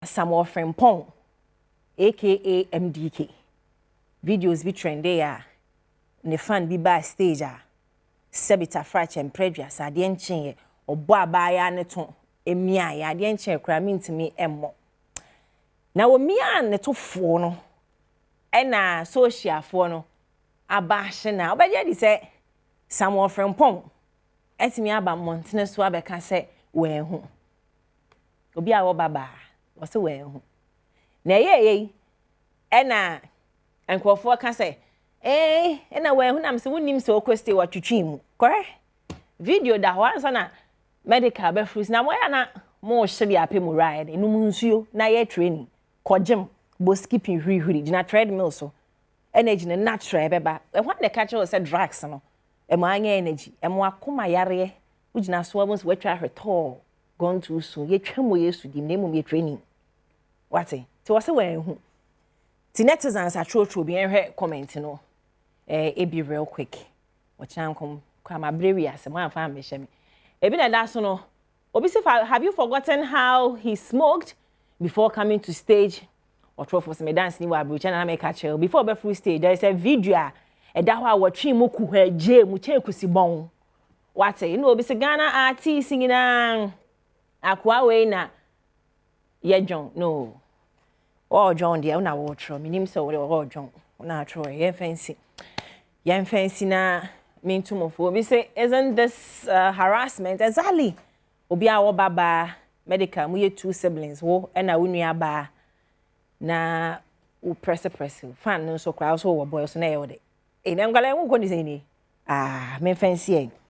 Samuel Frimpong aka MDK videos be trendy a ne fan bi ba stage a sebita frache empredua ade enchen obo abaya ne to emia ya ade enchen kra mintimi emmo na wo mia ne to fo no ena social fo no abahye na obeje di se Samuel Frimpong etimi aba montene so abeka se we hu obi a wo baba wo se we hu na ye ena enkrofo ka se ena we hu na mse wonim se okoste watwetwe mu correct video da ho ansa na medical be fruits na moya na mo hye ya pe mu ride enum nsuo na ye training kogem bo skipping huri gina treadmill so energy na natural beba ehwa de ka che se drugs no emo anya energy emo akoma yare ugina so amo so watwa hweto gone too soon ye twamo yesu dim na emo ye training wate ti wo se we hu ti netizens atro bi enhwe comment no e be real quick wachankom kwa mabrewi ase mo afa me hye me ebi na da so no obi se have you forgotten how he smoked before coming to stage or tro for some dance ni wa abrocha na make catch before be full stage there is a video e da ho a watwe mu ku ha je mu che kusi bon wate you know obi se Ghana artist nyina akwa we na ye John no oh John dia una wo tro minim so we oh John na tro ye fancy na mintumofo obi say isn't this harassment exactly obi a wo baba medical mu ye two siblings wo na wo nua ba na u press fan no so crowd so wo boy so na ye wo de e na ngala wo ko ni say ni me fancy